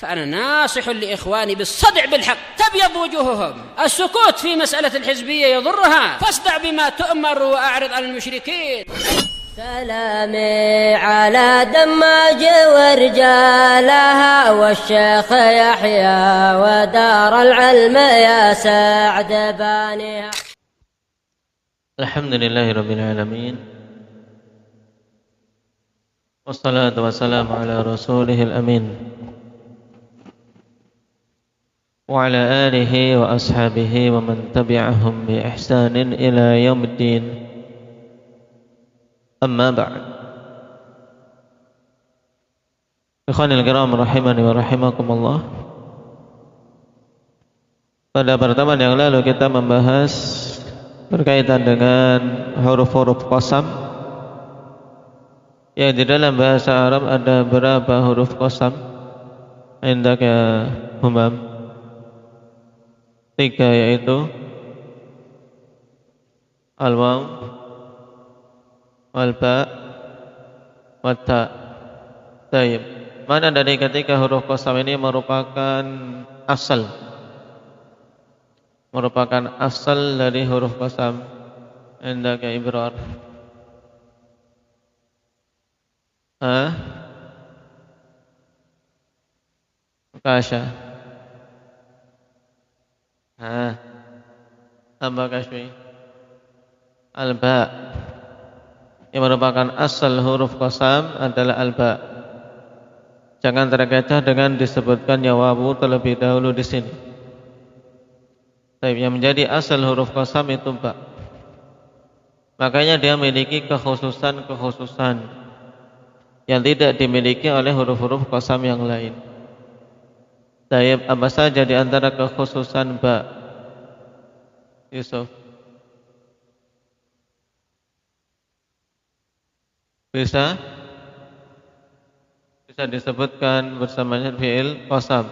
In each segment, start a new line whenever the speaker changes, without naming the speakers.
فأنا ناصح لإخواني بالصدع بالحق تبيض وجوههم. السكوت في مسألة الحزبية يضرها، فاصدع بما تؤمر وأعرض عن المشركين.
سلامي على دماج ورجالها والشيخ يحيى ودار العلم يا سعد بانيها.
الحمد لله رب العالمين والصلاة والسلام على رسوله الأمين وعلى آله وأصحابه ومن تبعهم بإحسان إلى يوم الدين. أما بعد. Ikhwanil kiram rahimani wa rahimakumullah. Pada pertemuan yang lalu kita membahas berkaitan dengan huruf-huruf qasam, yang di dalam bahasa Arab ada berapa huruf qasam? Indak ya Humam? 3, yaitu al-waw, wal-ba, wat-ta. Baik. Mana dari ketiga huruf qasam ini merupakan asal? Merupakan asal dari huruf qasam. Indak ya Ibrar? Kasha. Hamba Kashwi. Al-ba. Yang merupakan asal huruf qasam adalah al-ba. Jangan terkecoh dengan disebutkannya wawu terlebih dahulu di sini. Tapi yang menjadi asal huruf qasam itu ba. Makanya dia memiliki kekhususan yang tidak dimiliki oleh huruf-huruf qasam yang lain. Tayyib, apa saja di antara kekhususan ba? Yusuf. Bisa disebutkan bersamanya fi'il qasam.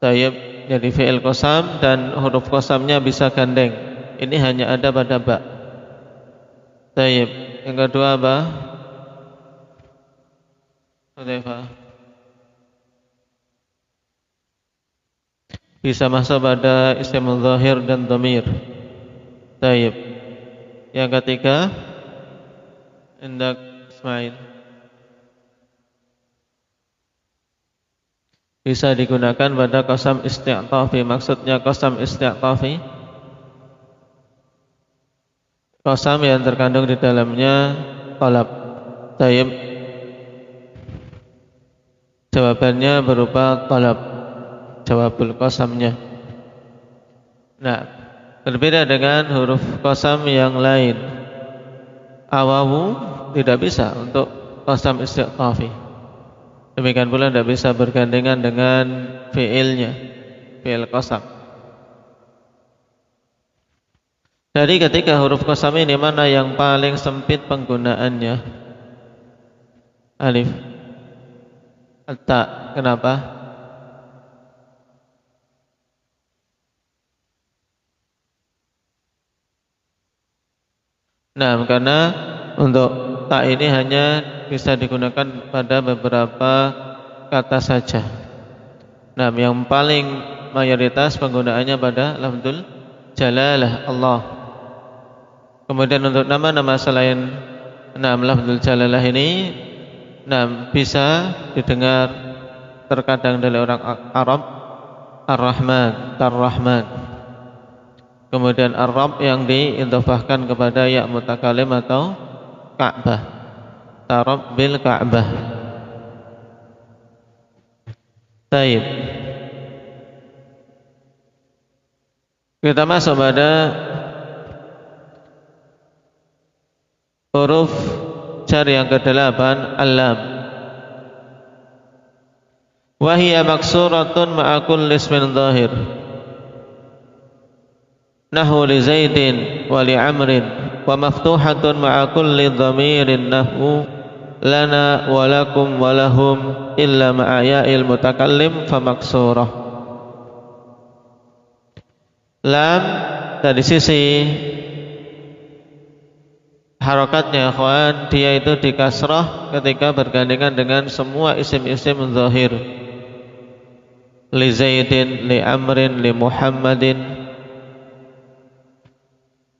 Tayyib, jadi fi'il qasam dan huruf qasamnya bisa gandeng. Ini hanya ada pada ba. Tayyib, yang kedua apa? Hudzaifah. Bisa masuk pada isim zahir dan dhamir. Tayyib. Yang ketiga, Indak Ismail. Bisa digunakan pada qasam isti'tafi. Maksudnya qasam isti'tafi, qasam yang terkandung di dalamnya talab. Tayyib. Jawabannya berupa talab, jawabul qasamnya. Nah, berbeda dengan huruf qasam yang lain. Awawu tidak bisa untuk qasam isti'tafi. Demikian pula tidak bisa bergandengan dengan fi'ilnya, fi'il qasam. Dari ketiga huruf qasam ini mana yang paling sempit penggunaannya? Alif. Ta. Kenapa? Nah, karena untuk ta ini hanya bisa digunakan pada beberapa kata saja. Nah, yang paling mayoritas penggunaannya pada lafzul jalalah Allah. Kemudian untuk nama-nama selain lafzul jalalah ini, bisa didengar terkadang dari orang Arab Ar-Rahman, Tar-Rahman. Kemudian Ar-Rabb yang diidhafahkan kepada ya mutakalim atau Ka'bah, Tarab bil Ka'bah. Baik. Kita masuk pada huruf jar yang ke-8, al-lam. Wa hiya maksuratun ma'a kulli ismin dhahir. Nahu li Zaidin wa li Amrin, wa maftuhatun ma'a kulli dhamirin nahu lana wa lakum wa lahum illa ma'a ya'il mutakallim fa maksurah. Lam dari sisi harokatnya ikhwan, dia itu dikasrah ketika bergandengan dengan semua isim-isim zahir. li Zaidin, li Amrin, li Muhammadin.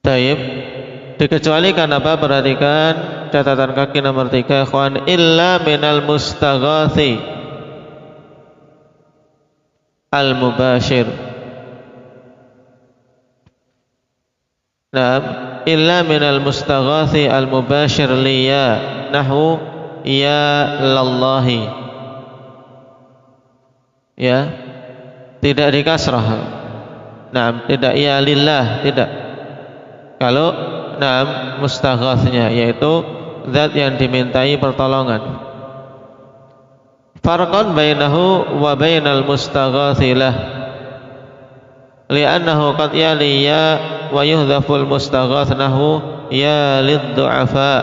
Taib. Dikecualikan apa? Perhatikan catatan kaki nomor 3 ikhwan, illa minal mustaghathi al-mubashir. Naam, illa minal mustaghathi al-mubashir liya nahwu ya lallahi. Ya, tidak dikasrah. Naam, tidak ya lillah, tidak. Kalau naam mustaghathnya yaitu zat yang dimintai pertolongan. Farqan bainahu wa bainal mustaghathi lah, li'annahu qad yali ya wa yuhdhaful mustaghath nahu ya lid-du'afa.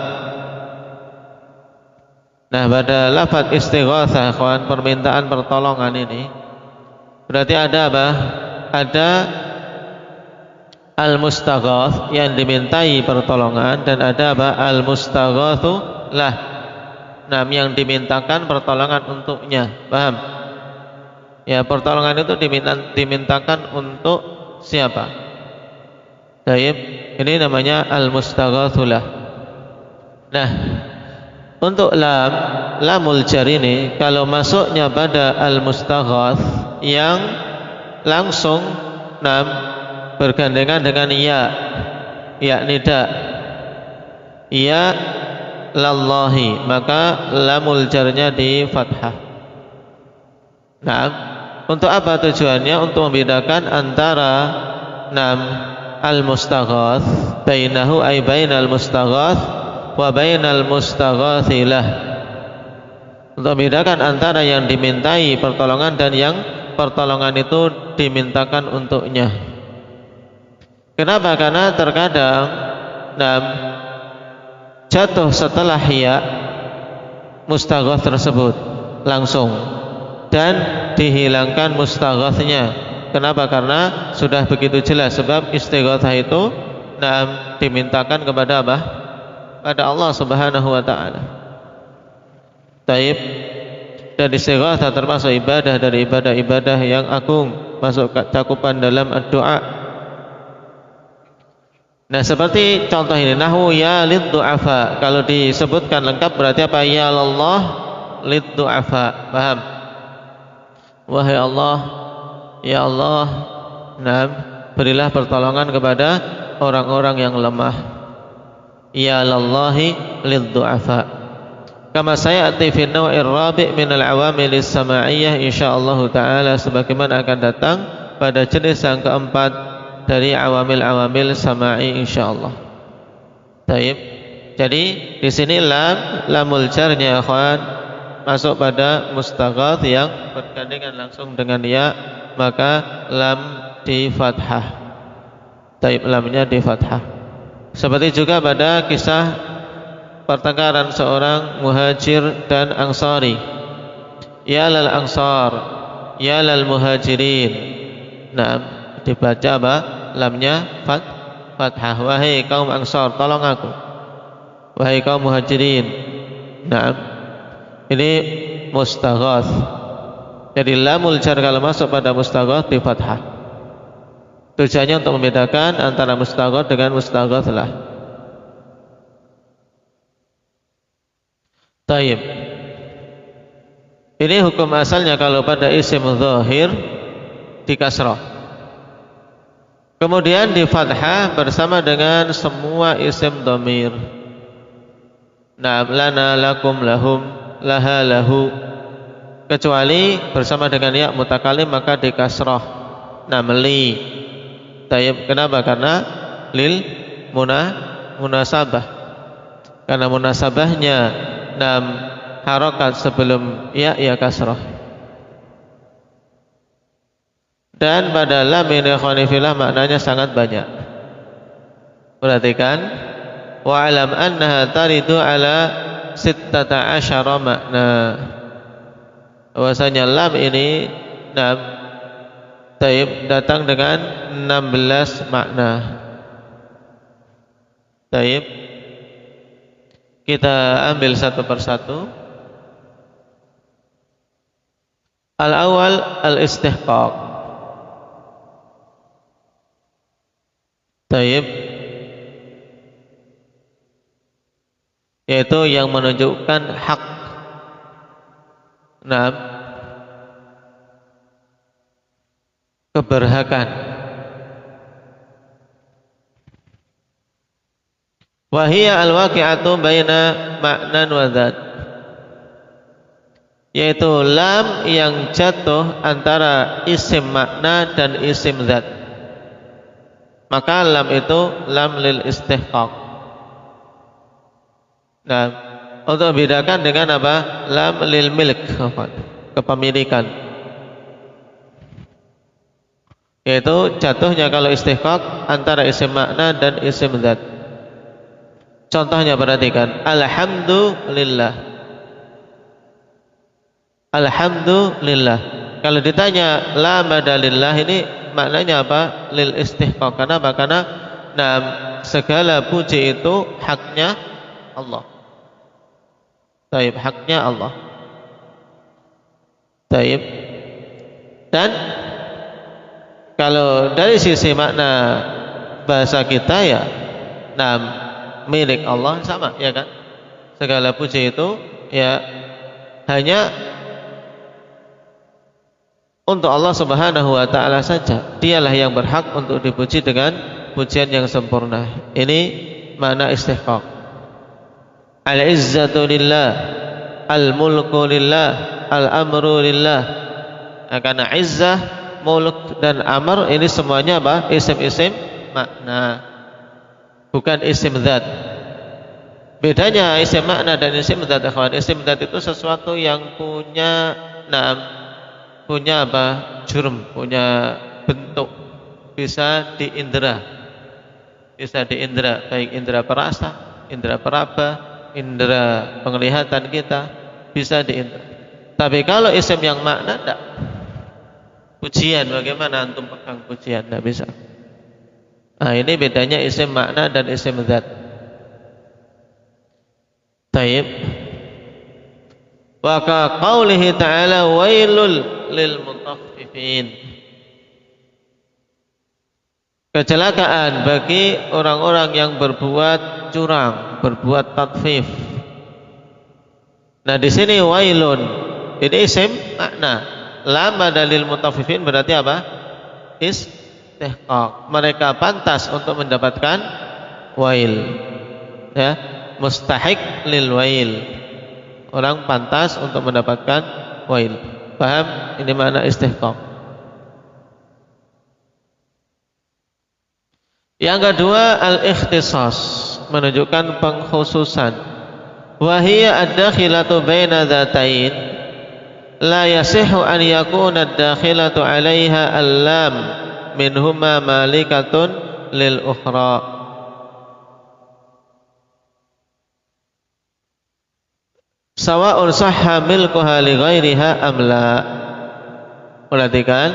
Nah, pada lafaz istighatsah kawan, permintaan pertolongan ini berarti ada apa? Ada al-mustaghath yang dimintai pertolongan dan ada apa? Al-mustaghatsu lah. Nah, yang dimintakan pertolongan untuknya. Paham? Ya, pertolongan itu dimintakan untuk siapa? Baik, ini namanya al-mustaghatsu lah. Nah, untuk lamul jar ini kalau masuknya pada al-mustaghath yang langsung bergandengan dengan ya nida, ya lallahi, maka lamul jarnya di fathah. Nah, untuk apa tujuannya? Untuk membedakan antara al-mustaghath bainahu ay bainal mustaghath wa bainal mustaghathilah, untuk membedakan antara yang dimintai pertolongan dan yang pertolongan itu dimintakan untuknya. Kenapa? Karena terkadang jatuh setelah ya mustaghath tersebut langsung dan dihilangkan mustaghathnya. Kenapa? Karena sudah begitu jelas, sebab istighatsah itu dimintakan kepada apa? Pada Allah Subhanahu wa taala. Taib. Dan istighatsah termasuk ibadah dari ibadah-ibadah yang agung, masuk cakupan dalam doa. Nah, seperti contoh ini, nahwu ya lid-du'afa. Kalau disebutkan lengkap berarti apa? Ya Allah lid-du'afa. Paham? Wahai Allah, ya Allah, berilah pertolongan kepada orang-orang yang lemah. Ya lallahi lid-du'afa. Kama sayati fi an-naw'ir rabi' min al-awamil as-sama'iyyah insyaallah taala, sebagaimana akan datang pada jenis yang keempat dari awamil-awamil sama'i insyaallah. Baik. Jadi di sini lamul jarnya akhwan masuk pada mustaghath yang bergandengan langsung dengan ya, maka lam di fathah. Baik, lamnya di fathah. Seperti juga pada kisah pertengkaran seorang muhajir dan ansari. Ya lal ansar, ya lal muhajirin. Nah, dibaca apa? Lamnya fathah. Wahai kaum ansar, tolong aku. Wahai kaum muhajirin. Nah, ini mustaghath. Jadi lamul jar kalau masuk pada mustaghath di fathah. Tujuannya untuk membedakan antara mustaghath dengan mustaghath lah. Taib. Ini hukum asalnya kalau pada isim dzahir di kasrah, kemudian di fathah bersama dengan semua isim dhamir. Nah, lana, lakum, lahum, laha, lahu, kecuali bersama dengan ya mutakalim maka di kasrah. Namli. Taib. Kenapa? Karena lil munasabah. Karena munasabahnya harokat sebelum ya kasrah. Dan pada lam ini khonifillah maknanya sangat banyak. Perhatikan, wa alam annaha taridu ala 16 makna. Bahwasanya lam ini taib datang dengan 16 makna. Taib. Kita ambil satu persatu. Al-awwal al-istihqaq. Taib, yaitu yang menunjukkan hak. Nah, keberhakan. Wahia al-waqi'atu baina ma'nan wa dzat, yaitu lam yang jatuh antara isim makna dan isim zat. Maka lam itu lam lil istihqaq. Nah, untuk membedakan dengan apa? Lam lil milk, kepemilikan. Yaitu jatuhnya kalau istihqaq antara isim makna dan isim zat. Contohnya perhatikan, alhamdulillah. Alhamdulillah. Kalau ditanya la madalillah, ini maknanya apa? Lil istihqaq. Kenapa? Karena segala puji itu haknya Allah. Taib, haknya Allah. Taib. Dan kalau dari sisi makna bahasa kita ya, milik Allah sama, ya kan? Segala puji itu ya hanya untuk Allah Subhanahu wa taala saja. Dialah yang berhak untuk dipuji dengan pujian yang sempurna. Ini makna istihqaq. Al-izzatu lillah, al-mulku lillah, al-amru lillah. Karena izzah, mulk dan amr ini semuanya apa? Isim-isim makna, bukan isim zat. Bedanya isim makna dan isim zat, ikhwan. Isim zat itu sesuatu yang punya punya apa? Jurm, punya bentuk, bisa diindra. Bisa diindra, baik indra perasa, indra peraba, indra penglihatan kita, bisa diindra. Tapi kalau isim yang makna enggak. Pujian, bagaimana antum pegang pujian? Enggak bisa. Nah, ini bedanya isim makna dan isim zat. Taib. Wa ka qaulihi ta'ala wailul lil mutaffifin. Kecelakaan bagi orang-orang yang berbuat curang, berbuat tatfif. Nah, di sini wailun ini isim makna. Lam dalil mutaffifin berarti apa? Istihqaq. Mereka pantas untuk mendapatkan wail. Ya, mustahiq lil wail. Orang pantas untuk mendapatkan wail. Paham? Ini makna istihqaq. Yang kedua al-ikhtisas, menunjukkan pengkhususan. Wa hiya ad-dakhilatu baina dzatain la yasihhu an yakuna ad-dakhilatu 'alaiha al-lam minhuma malikatun lil ukhra. Sawa'un sahha milkuha li ghairiha am la. Perhatikan,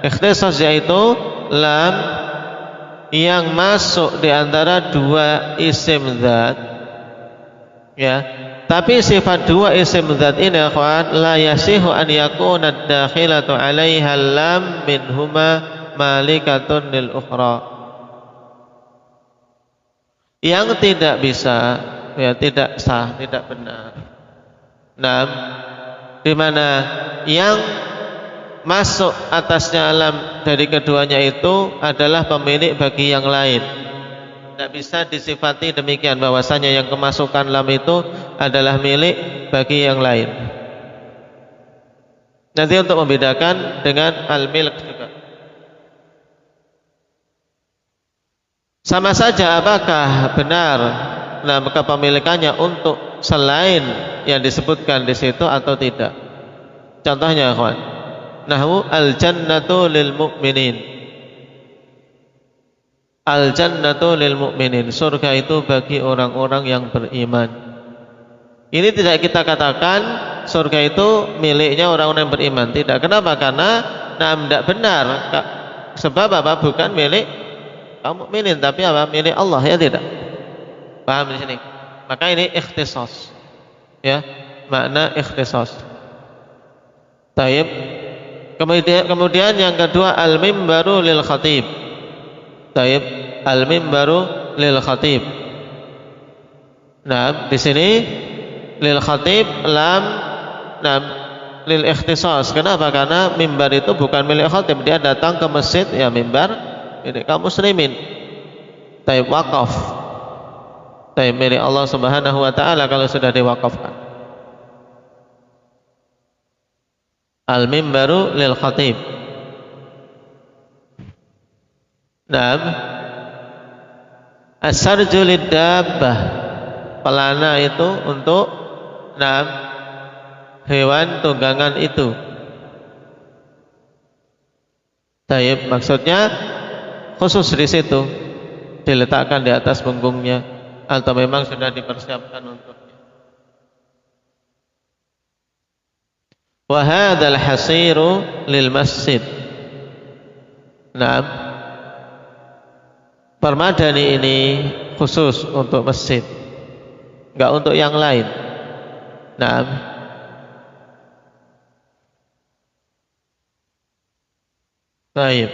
ikhtisas yaitu lam yang masuk di antara dua isim zat, ya. Tapi sifat dua isim zat ini, akhwan, la yasihu an yakuna ad-dakhilatu 'alaiha lam minhuma malikatun lil ukhra. Yang tidak bisa, ya, tidak sah, tidak benar. Nah, di mana yang masuk atasnya lam dari keduanya itu adalah pemilik bagi yang lain. Tidak bisa disifati demikian, bahwasanya yang kemasukan lam itu adalah milik bagi yang lain. Nanti untuk membedakan dengan al-milk juga. Sama saja apakah benar kepemilikannya untuk selain yang disebutkan di situ atau tidak. Contohnya, kawan, nahwu al-jannatu lil mu'minin. Al-jannatu lil mu'minin, surga itu bagi orang-orang yang beriman. Ini tidak kita katakan surga itu miliknya orang-orang yang beriman, tidak. Kenapa? Karena tidak benar. Sebab apa? Bukan milik kaum mukminin, tapi apa? Milik Allah, ya tidak. Paham di sini? Maka ini ikhtisas. Ya, makna ikhtisas. Taib. Kemudian yang kedua al-mimbaru lil khatib. Taib, al-mimbaru lil khatib. Nah, di sini lil khatib lam lil ikhtisas. Kenapa? Karena mimbar itu bukan milik khatib. Dia datang ke masjid, ya mimbar ini kaum muslimin. Taib wakaf. Taib milik Allah Subhanahu wa taala kalau sudah diwakafkan. Al-mimbaru lil khatib. Naam. As-sarju lid-dabbah. Pelana itu untuk hewan tunggangan itu. Taib, maksudnya khusus di situ, diletakkan di atas punggungnya atau memang sudah dipersiapkan untuknya. Wa hadzal hasiru lil masjid. Nah, permadani ini khusus untuk masjid, enggak untuk yang lain. Nah, baik.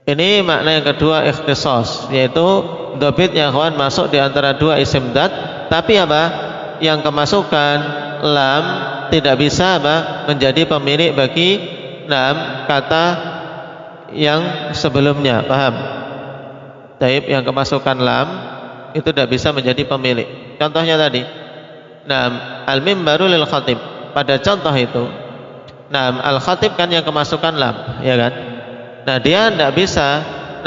Ini makna yang kedua ikhtisas, yaitu dhabit yang kawan masuk di antara dua isim dzat, tapi apa? Yang kemasukan lam tidak bisa menjadi pemilik bagi kata yang sebelumnya, paham? Taib, yang kemasukan lam itu tidak bisa menjadi pemilik. Contohnya tadi, al-mimbaru lil khatib. Pada contoh itu, al-khatib kan yang kemasukan lam, ya kan? Nah, dia tidak bisa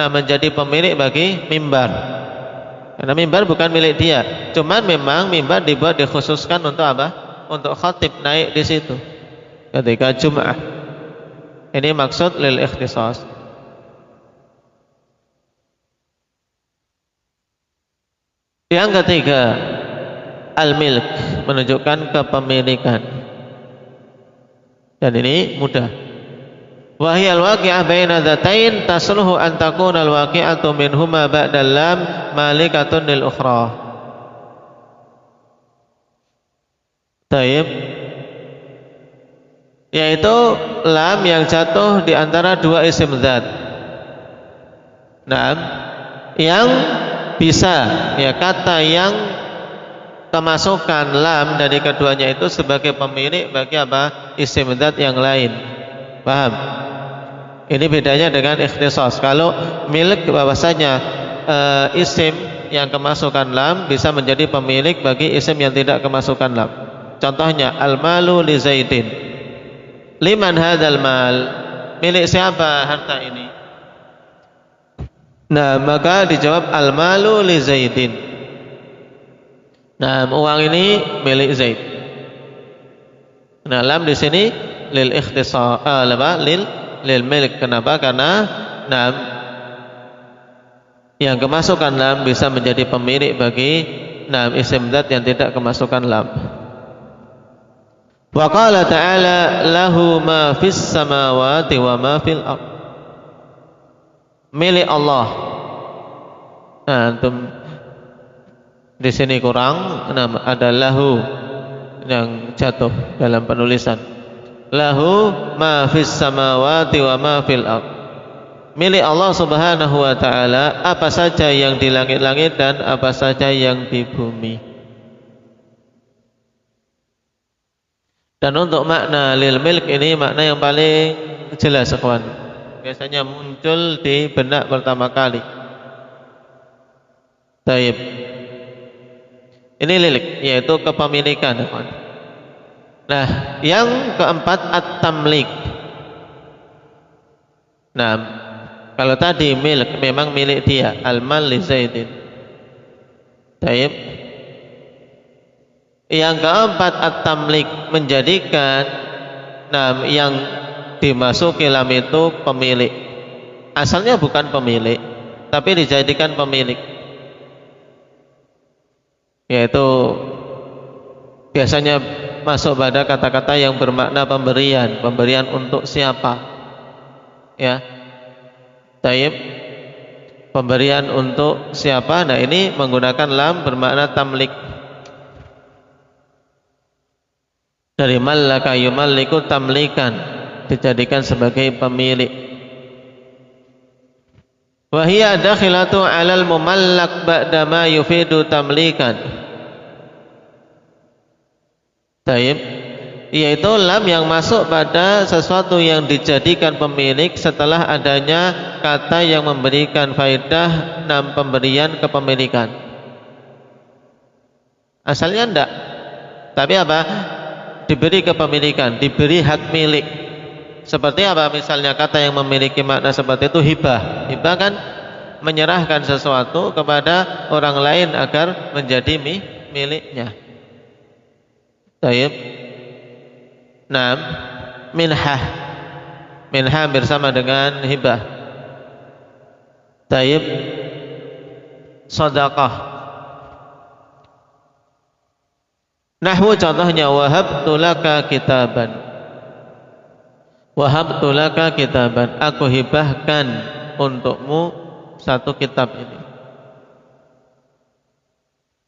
menjadi pemilik bagi mimbar. Karena mimbar bukan milik dia. Cuman memang mimbar dibuat dikhususkan untuk apa? Untuk khatib naik di situ ketika Jum'ah. Ini maksud lil ikhtisas. Yang ketiga, al-milk, menunjukkan kepemilikan. Dan ini mudah. Wa hiya al-waqi'ah baina dzatain tasluhu an takuna al-waqi'atu minhuma ba'da lam malikatun lil ukhra. Taib, yaitu lam yang jatuh di antara dua isim dzat. Nah, yang bisa, ya, kata yang kemasukan lam dari keduanya itu sebagai pemilik bagi apa? Isim dzat yang lain. Paham? Ini bedanya dengan ikhtisas. Kalau milik bahwasanya isim yang kemasukan lam bisa menjadi pemilik bagi isim yang tidak kemasukan lam. Contohnya al-malu li Zaidin. Liman hadzal mal? Milik siapa harta ini? Nah, maka dijawab al-malu li Zaidin. Nah, uang ini milik Zaid. Nah, lam di sini lil ikhtisas, lil milik. Kenapa? Karena yang kemasukan lam bisa menjadi pemilik bagi isim dzat yang tidak kemasukan lam. Wa qala ta'ala lahu ma fis samawati wa ma fil ardh. Milik Allah. Nah, antum di sini kurang, ada lahu yang jatuh dalam penulisan. Lahu ma fis samawati wa ma fil ardh. Milik Allah Subhanahu wa taala apa saja yang di langit-langit dan apa saja yang di bumi. Dan untuk makna lil milk ini makna yang paling jelas, kawan. Biasanya muncul di benak pertama kali. Taib. Ini lilik, yaitu kepemilikan, kawan. Nah, yang keempat at-tamlik. Nah, kalau tadi milik memang milik dia, al-mal li Zaidin. Taib. Yang keempat at-tamlik, menjadikan yang dimasuki lam itu pemilik. Asalnya bukan pemilik, tapi dijadikan pemilik. Yaitu biasanya masuk pada kata-kata yang bermakna pemberian. Pemberian untuk siapa? Ya. Taib. Pemberian untuk siapa? Nah, ini menggunakan lam bermakna tamlik. Dari mallaka yumalliku tamlikan. dijadikan sebagai pemilik. Wa hiya dakhilatu 'alal mumallak ba'da ma yufidu tamlikan. Taib, yaitu lam yang masuk pada sesuatu yang dijadikan pemilik setelah adanya kata yang memberikan faedah dan pemberian kepemilikan. Asalnya enggak, tapi apa? Diberi kepemilikan, diberi hak milik. Seperti apa? Misalnya kata yang memiliki makna seperti itu hibah. Hibah kan menyerahkan sesuatu kepada orang lain agar menjadi miliknya. Taib. Naam, minhah. Minhah bersama dengan hibah. Taib. Sedekah. Nahwu contohnya wahabtu laka kitaban. Wahabtu laka kitaban, aku hibahkan untukmu satu kitab ini.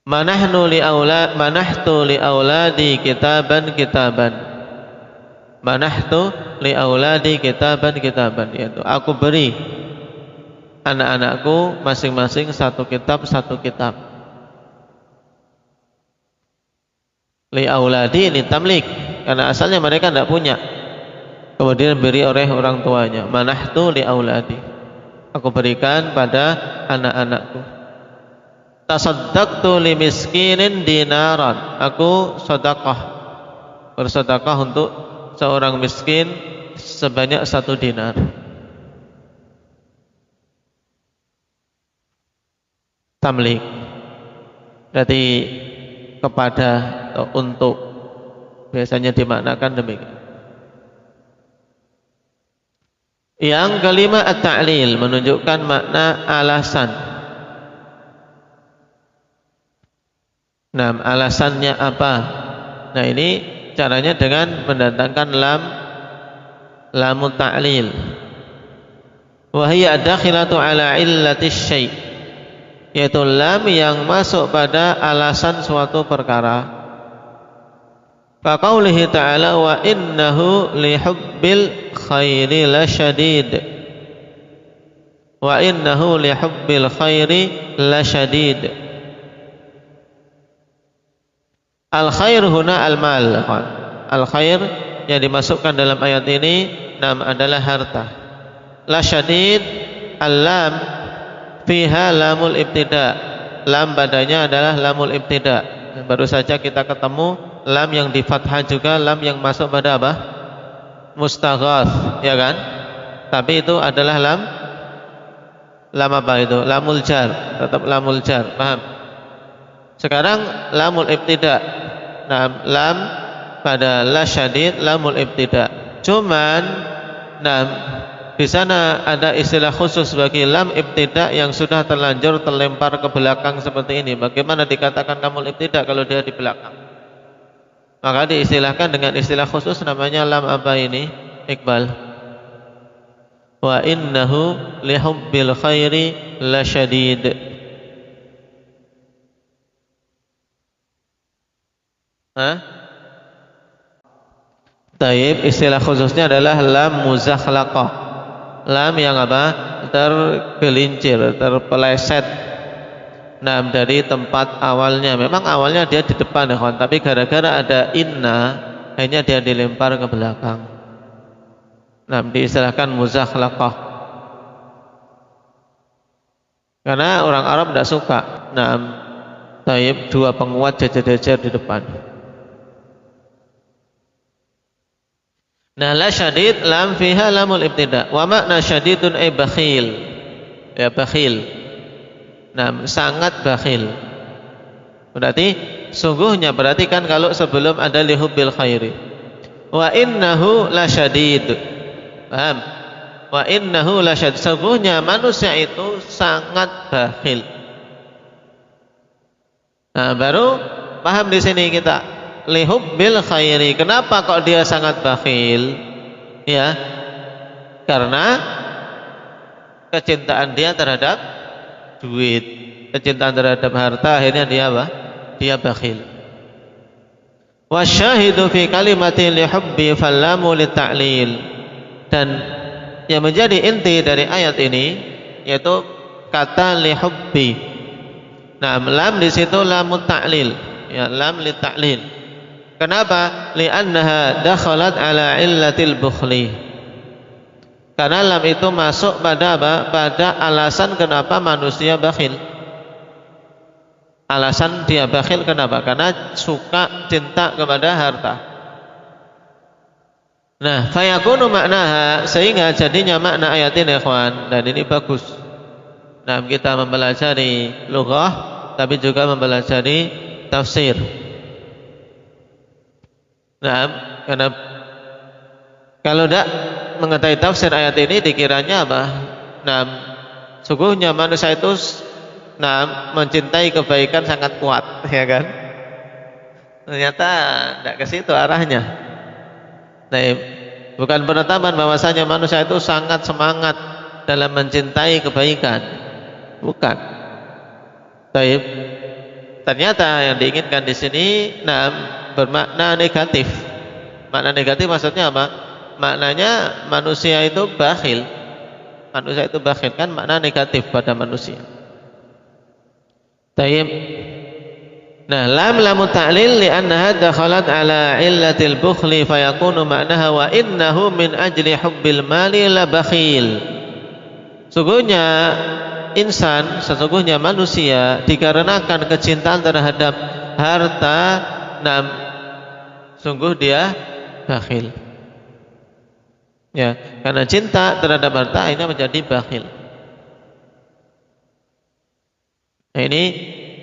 Manahtu li auladi kitaban. Manahtu li auladi kitaban, yaitu aku beri anak-anakku masing-masing satu kitab. Li auladi ini tamlik, karena asalnya mereka tidak punya, kemudian beri oleh orang tuanya. Manahtu li auladi, aku berikan pada anak-anakku. Tasaddaqtu li miskinin dinaran, aku bersedekah untuk seorang miskin sebanyak 1 dinar. Tamlik berarti kepada atau untuk, biasanya dimaknakan demikian. Yang kelima at-ta'lil, menunjukkan makna alasan. Nah, alasannya apa? Nah, ini caranya dengan mendatangkan lamut ta'lil. Wa hiya dakhilatu ala illatis syai', yaitu lam yang masuk pada alasan suatu perkara. Fa qaulihi ta'ala wa innahu li hubbil khairi lasyadid. Wa innahu li hubbil khairi lasyadid. Al khair huna al mal. Al khair yang dimasukkan dalam ayat ini adalah harta. Lasyadid, al-lam fiha lamul ibtida. Lam padanya adalah lamul ibtida. Baru saja kita ketemu lam yang di fathah juga, lam yang masuk pada apa? Mustaghath, ya kan? Tapi itu adalah lam apa itu? Lamul jar, tetap lamul jar, paham? Sekarang lamul ibtida. Nah, lam pada la syadid lamul ibtida. Cuman di sana ada istilah khusus bagi lam ibtida yang sudah terlanjur terlempar ke belakang seperti ini. Bagaimana dikatakan lamul ibtida kalau dia di belakang? Maka diistilahkan dengan istilah khusus, namanya lam apa ini, Iqbal? Wa innahu li hubbil khairi lasyadid. Taib, istilah khususnya adalah lam muzakhlaqah. Lam yang apa? Tergelincir, terpeleset. Dari tempat awalnya. Memang awalnya dia di depan ya kawan, tapi gara-gara ada inna, akhirnya dia dilempar ke belakang. Diistilahkan muzakhlaqah. Karena orang Arab tidak suka. Taib, dua penguat jajar-jajar di depan. La syadid lam fiha lamul ibtida. Wa makna syadidun ay bakhil. Ya, bakhil. Sangat bakhil. Berarti sungguhnya, berarti kan kalau sebelum ada lihubbil khairi. Wa innahu lasyadid. Paham? Wa innahu lasyadid. Sungguhnya manusia itu sangat bakhil. Baru paham di sini kita. Lihubbil khairi. Kenapa kok dia sangat bakhil? Ya, karena kecintaan dia terhadap duit, kecintaan terhadap harta, akhirnya dia apa? Dia bakhil. Wasyahidu fi kalimati lihubbi fallamu litta'lil. Dan yang menjadi inti dari ayat ini yaitu kata lihubbi. Nah, lam di situ lamut ta'lil, ya, lam li ta'lil. Kenapa? Li'annaha dakhalat ala illatil bukhli. Karena lam itu masuk pada apa? Pada alasan kenapa manusia bakhil. Alasan dia bakhil kenapa? Karena suka, cinta kepada harta. Nah, fayakunu maknaha, sehingga jadinya makna ayat ini, ikhwan, dan ini bagus. Nah, kita mempelajari lughah, tapi juga mempelajari tafsir. Nah, karena kalau tidak mengetahui tafsir ayat ini, dikiranya apa? Nah, sungguhnya manusia itu mencintai kebaikan sangat kuat, ya kan? Ternyata tidak ke situ arahnya. Nah, bukan penetapan bahwasanya manusia itu sangat semangat dalam mencintai kebaikan, bukan. Baik. Ternyata yang diinginkan di sini bermakna negatif. Makna negatif maksudnya apa? Maknanya manusia itu bakhil. Manusia itu bakhil, kan makna negatif pada manusia. Baik. Nah, lam lamu ta'lil li'annaha dakhalat ala illatil bukhli fayakunu ma'naha wa innahu min ajli hubbil mali la bakhil. Sesungguhnya insan, sesungguhnya manusia dikarenakan kecintaan terhadap harta, sungguh dia bakhil. Ya, karena cinta terhadap harta akhirnya menjadi bakhil. Nah, ini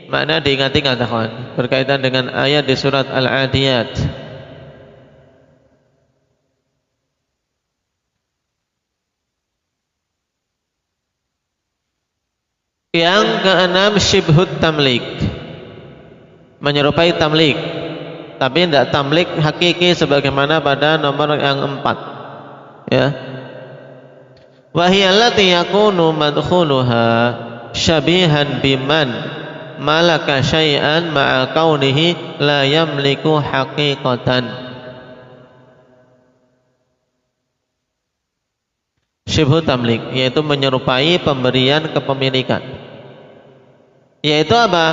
makna diingat-ingat, kawan, berkaitan dengan ayat di surat Al-Adiyat. Yang keenam, syibhut tamlik, menyerupai tamlik, tapi tidak tamlik hakiki sebagaimana pada nomor yang 4. Ya. Wahiyallati yakunu madkhuluha syabihan biman malaka syai'an ma'a kaunihi la yamliku haqiqatan. Syibhu tamlik, yaitu menyerupai pemberian kepemilikan. Yaitu apa?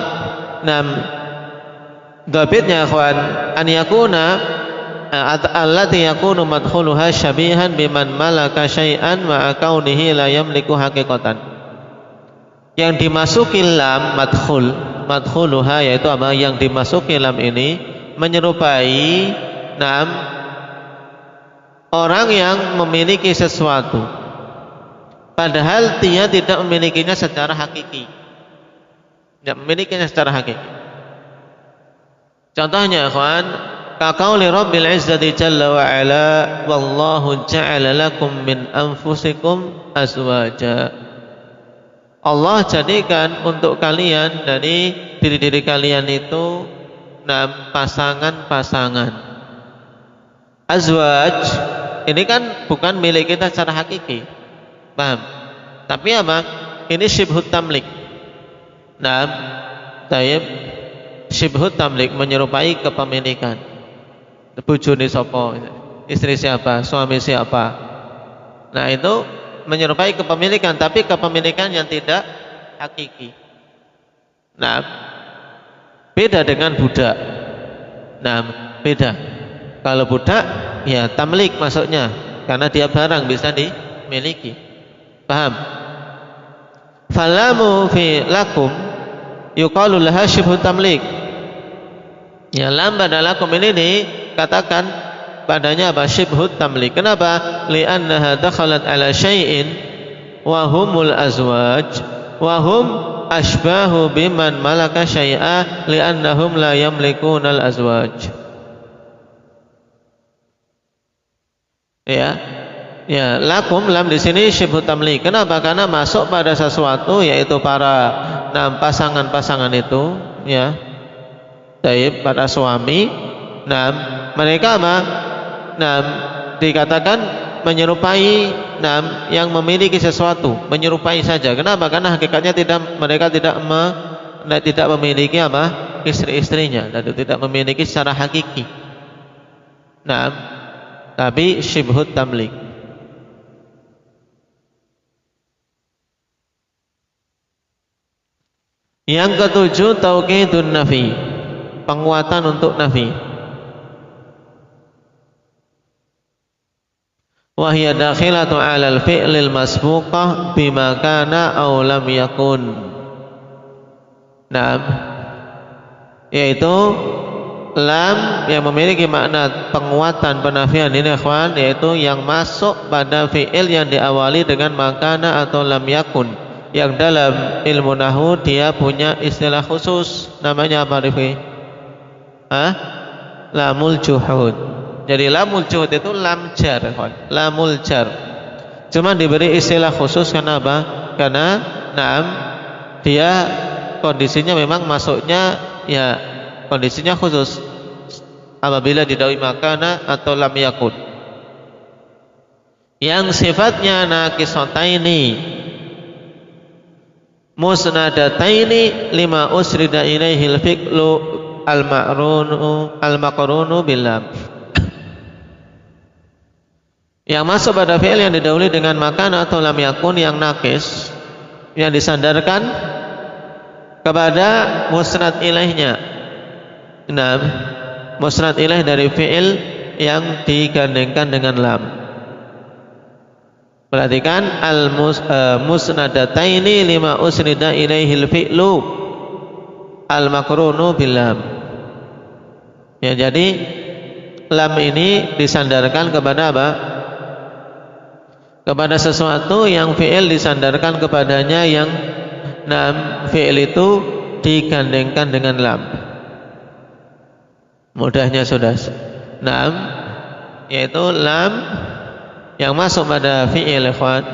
Dhabitnya, ikhwan, an yakuna allati yakunu madkhuluha syabihan biman malaka syai'an ma'a kaunihi la yamliku haqiqatan. Yang dimasuki lam madkhuluha, yaitu apa? Yang dimasuki lam ini menyerupai orang yang memiliki sesuatu padahal dia tidak memilikinya secara hakiki. Tidak memilikinya secara hakiki. Contohnya, ikhwan, kaqauli rabbil izzati jalla wa ala wallahu ja'ala lakum min anfusikum azwaja. Allah jadikan untuk kalian dari diri-diri kalian itu pasangan-pasangan. Azwaj ini kan bukan milik kita secara hakiki, paham? Tapi apa? Ini syibhut tamlik. Taib syibhut tamlik, menyerupai kepemilikan. Bojone sapa? Istri siapa? Suami siapa? Nah, itu menyerupai kepemilikan, tapi kepemilikan yang tidak hakiki. Nah, beda dengan budak. Nah, beda. Kalau budak, ya tamlik maksudnya, karena dia barang bisa dimiliki. Paham? Falamu fi lakum yuqalu laha syibhu tamlik. Ya, lam pada lakum ini dikatakan padanya apa? Syibhut tamlik. Kenapa? Li'annaha dakhalat ala syai'in wa humul azwaj wa hum ashbahu biman malaka syai'a li'annahum la yamlikunal azwaj. Ya, lakum lam di sini syibhut tamlik. Kenapa? Karena masuk pada sesuatu, yaitu para pasangan-pasangan itu, ya. Baik, para suami. Mereka apa? Dikatakan menyerupai yang memiliki sesuatu, menyerupai saja. Kenapa? Karena hakikatnya mereka tidak memiliki apa? Istri-istrinya, dan tidak memiliki secara hakiki. Tapi syibhut tamlik. Yang ketujuh, taukidun nafi, penguatan untuk nafi. Wa hiya dakhilatu 'alal fi'lil masbuqah bima kana aw lam yakun. Naam, yaitu lam yang memiliki makna penguatan penafian ini ikhwan, yaitu yang masuk pada fi'il yang diawali dengan makana atau lam yakun, yang dalam ilmu nahwu dia punya istilah khusus namanya apa Rifi? Lamul juhud. Jadi lamul juhud itu lam jar, ikhwan. Lamul jar. Cuma diberi istilah khusus karena apa? Karena naam dia kondisinya memang masuknya ya kondisinya khusus apabila didhawuhi makana atau lam yakun yang sifatnya naqisataini musnadataini lima usrida ilaihil fi'lu al-maqrunu billam, yang masuk pada fi'il yang didahului dengan makana atau lam yakun yang naqis, yang disandarkan kepada musnad ilaihnya. Nah, musnad ilaih dari fi'il yang digandengkan dengan lam. Perhatikan musnadataini lima usnida ilaihil fi'lu al-makrunu bil lam. Ya, jadi lam ini disandarkan kepada apa? Kepada sesuatu yang fi'il disandarkan kepadanya, yang fi'il itu digandengkan dengan lam. Mudahnya sudah yaitu lam yang masuk pada fi'il ikhwan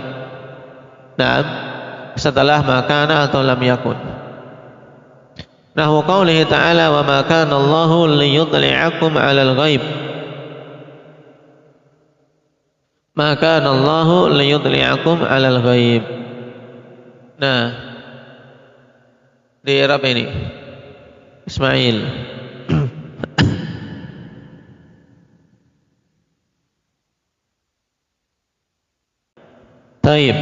setelah makana atau lam yakun. Nahwu qaulihi ta'ala wa ma kana Allahu liyudli'akum 'alal ghaib. Ma kana Allahu liyudli'akum 'alal ghaib. Nah, di Arab ini Ismail Taib.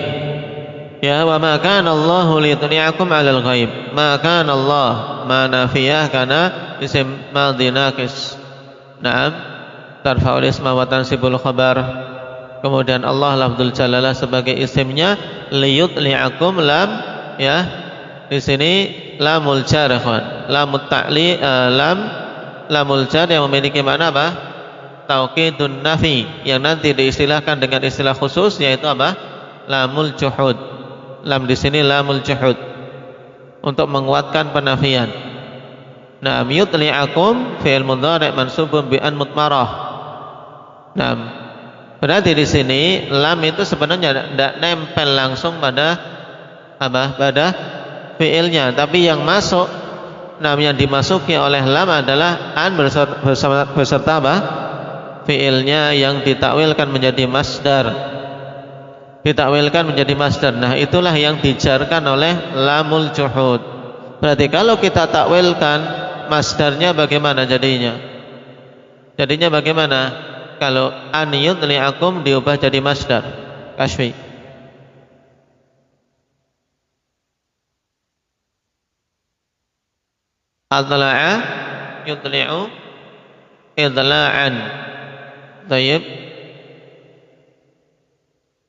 Ya, wa ma kana Allahu liyudli'akum 'alal ghaib. Ma kana Allah, ma nafiyah kana isim madhi naqis. Naam, tarfa'ul isma wa tansibul khabar. Kemudian Allah lafdzul jalalah sebagai isimnya, liyudli'akum lam, ya. Di sini lamul jar, ikhwan. Lamut ta'li lamul jar yang memiliki makna apa? Taukidun nafi, yang nanti diistilahkan dengan istilah khusus yaitu apa? Lamul juhud. Lam di sini lamul juhud untuk menguatkan penafian. Naam, yudli'akum fi'il mudhari' mansubun bi an mutmarah. Naam, berarti di sini lam itu sebenarnya tidak nempel langsung pada apa? Pada fi'ilnya, tapi yang masuk, yang dimasuki oleh lam adalah an beserta apa? Fi'ilnya yang ditakwilkan menjadi masdar. Ditakwilkan menjadi masdar. Nah, itulah yang dijarkan oleh lamul juhud. Berarti kalau kita takwilkan masdarnya bagaimana jadinya? Jadinya bagaimana? Kalau an yudli'akum diubah jadi masdar. Kasfi. Adla'a yudli'u idla'an. Tayyib.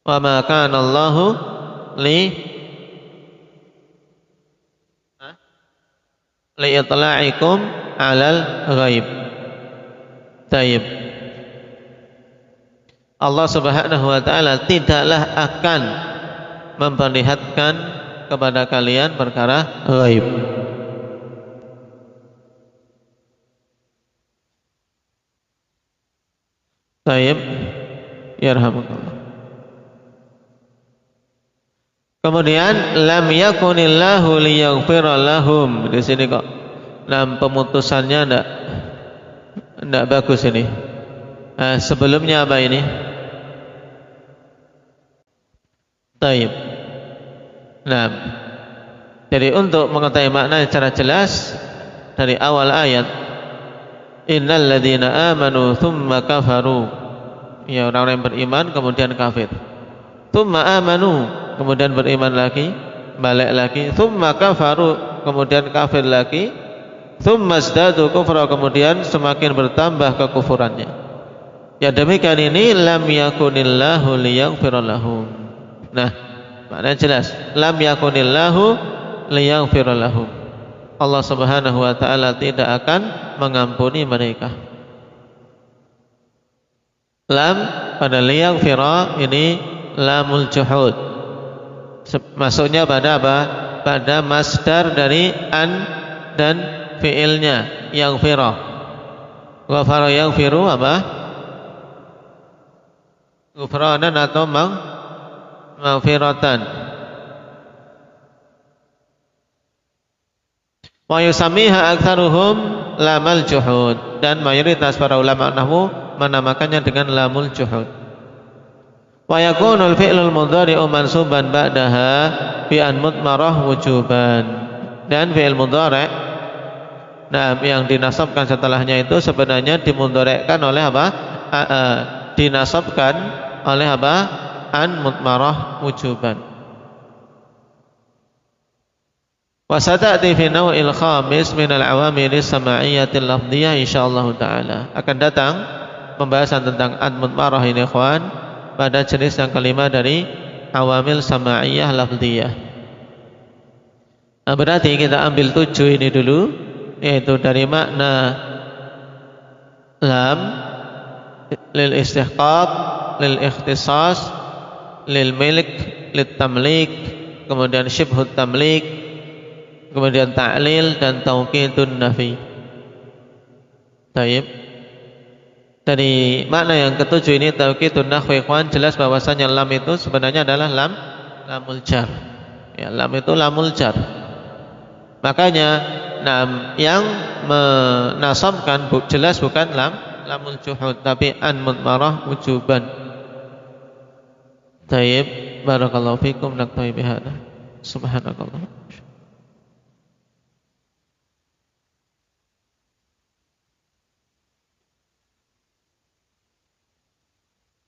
Wa ma kana Allahu li'itla'ikum 'alal ghaib. Tayyib. Allah Subhanahu wa taala tidaklah akan memperlihatkan kepada kalian perkara ghaib. Tayyib. Yarhamukallah. Kemudian lam yakunillahu liyaghfira lahum. Di sini kok pemutusannya enggak bagus ini. Sebelumnya apa ini? Taib. Nah, jadi untuk mengetahui makna secara jelas dari awal ayat, innal ladzina amanu tsumma kafaru. Ya, orang-orang yang beriman kemudian kafir. Tsumma amanu, kemudian beriman lagi, balik lagi, tsumma kafaru, kemudian kafir lagi, tsumma zdadu kufra, kemudian semakin bertambah kekufurannya. Ya demikian ini lam yakunillahu liyaghfira lahum. Nah, maknanya jelas, lam yakunillahu liyaghfira lahum. Allah Subhanahu wa taala tidak akan mengampuni mereka. Lam pada liyaghfira ini lamul juhud. Masuknya pada apa? Pada masdar dari an dan fiilnya yaghfira. Ghafara yaghfiru apa? Ghufranan atau maghfiratan. Wa yusamiha aktsaruhum lamal juhud, dan mayoritas para ulama nahwu menamakannya dengan lamul juhud. Wa yakunul fi'lul mudhari'u mansuban ba'daha bi an mudmarah wujuban, dan fi'il mudhari' yang dinasabkan setelahnya itu sebenarnya dimudhari'kan oleh apa? Dinasabkan oleh apa? An mudmarah wujuban. Wa sata'ti fi naw'il khamis min al-awamil as-sama'iyyatil lafdhiyah insyaallah taala. Akan datang pembahasan tentang an mudmarah ini ikhwan pada jenis yang kelima dari awamil sama'iyah lafdhiyah. Nah, berarti kita ambil 7 ini dulu, yaitu dari makna lam lil istihqaq, lil ikhtisas, lil milk, lit tamlik, kemudian syibhut tamlik, kemudian ta'lil dan tauqidun nafi. Baik. Dari makna yang ketujuh ini tauqidun nafi, ikhwan, jelas bahwasanya lam itu sebenarnya adalah lamul jar. Ya, lam itu lamul jar. Makanya yang menasabkan jelas bukan lamul juhud tapi an mudmarah wujuban. Baik, barakallahu fikum, naktafi bihadza. Subhanakallah.